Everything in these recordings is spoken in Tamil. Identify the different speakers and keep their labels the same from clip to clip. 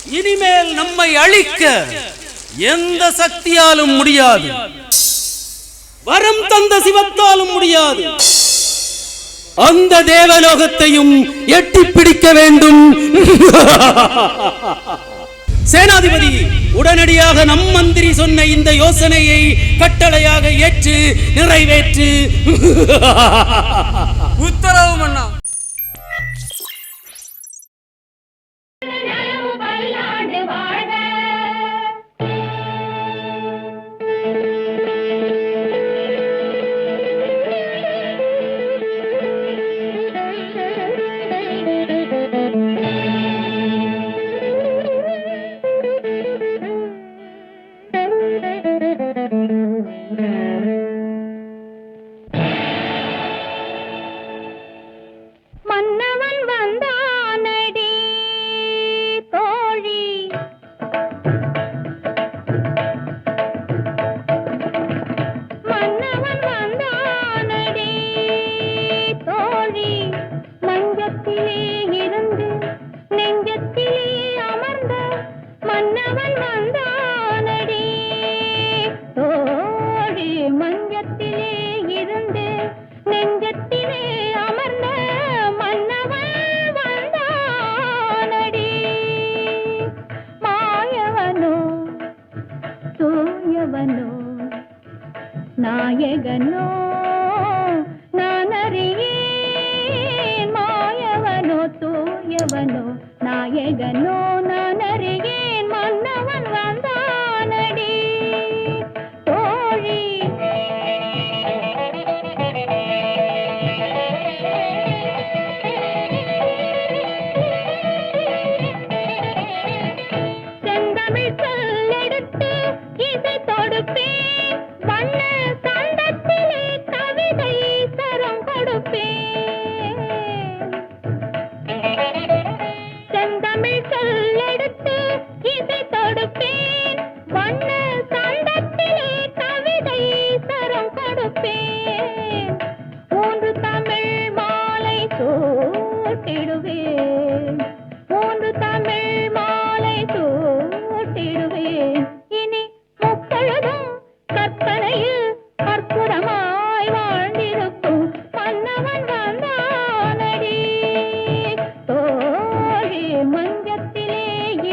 Speaker 1: இனிமேல் நம்மை அழிக்க எந்த சக்தியாலும் முடியாது, வரம் தந்த சிவத்தாலும் முடியாது. அந்த தேவலோகத்தையும் எட்டி பிடிக்க வேண்டும். சேனாதிபதி, உடனடியாக நம் மந்திரி சொன்ன இந்த யோசனையை கட்டளையாக ஏற்று நிறைவேற்று.
Speaker 2: உத்தரவு மன்னா.
Speaker 3: நாயகனோ நானறியேன், மாயவனோ தூயவனோ நாயகனோ நானறியேன், மன்னவன் வந்தானடி தோழி. செந்தமிழ் சொல்லெடுத்து இசை தொடுப்பேன், வண்ண சந்தத்திலே கவிதை சரம் கொடுப்பேன். செந்தமிழ் சொல்லெடுத்து இசை தொடுப்பேன், வண்ண சந்தத்திலே கவிதை சரம் கொடுப்பேன். மூன்று தமிழ் மாலை சூட்டிடுவேன், மூன்று தமிழ் மாலை சூட்டிடுவேன். இனி முப்பொழுதும் கற்பனையில் அற்புதமாய் வாழ்ந்திருக்கும் மன்னவன் வந்தானடி தோழி. மஞ்சத்திலே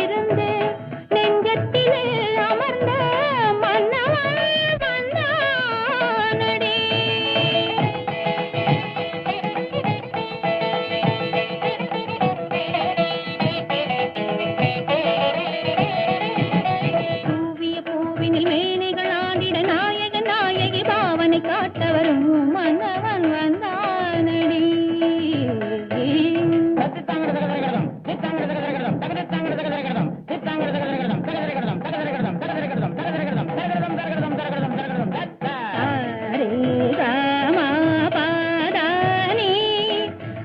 Speaker 3: இருந்து நெஞ்சத்திலே அமர்ந்த மன்னவன் வந்தானடி. பூவிய பூவினில் மேனிகள் ஆண்டிட நாயகன் நாயகி பாவனை காட்டவரும் மன்னவன் வந்தானடி.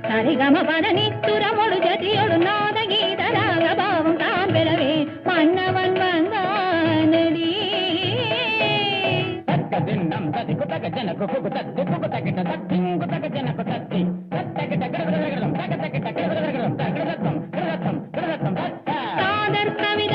Speaker 3: சரிகம பதனி துரமொடு ஜதியொடு நாத கீதராக பாவம் தான் பெறவே மன்னவன் வந்தானடி. காதற் கவி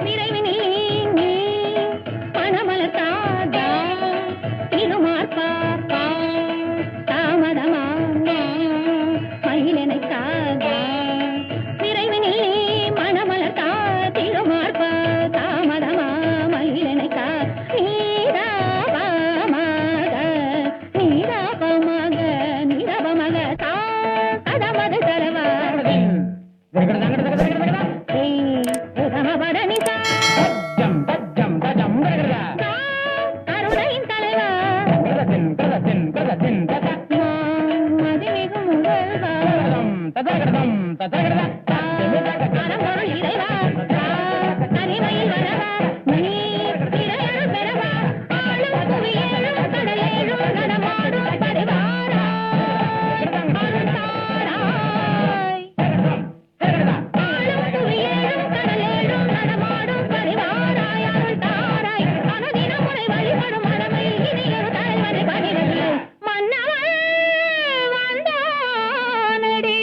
Speaker 3: நிறைவினி நீ மணமலத்தாதா திருமார்பாப்பா தாமதமா மயிலனைக்காதா நிறைவினி மணமலத்தா திருமார்பா தாமதமா மயிலனைக்கா நீராபமாக நீராபமாக நீராபமாக தா கதமது தரவா படனிதா கருணையின் தலைவா மதிமிகு முதல்வா அறம்பொருள் இறைவா தனிமையில் வரவா நீ இறையருள் பெறவா ஆளும் புவியேழும் கடலேழும் நடமாடும் பரிவாரா அருள் தாராய் ஆளும் புவியேழும் கடலேழும் நடமாடும் பரிவாராய் அருள் தாராய் அனுதின முறை வழிபடும் மனமை இனியொரு தலைவனை பகிரவில்லை மன்னவன் வந்தானடி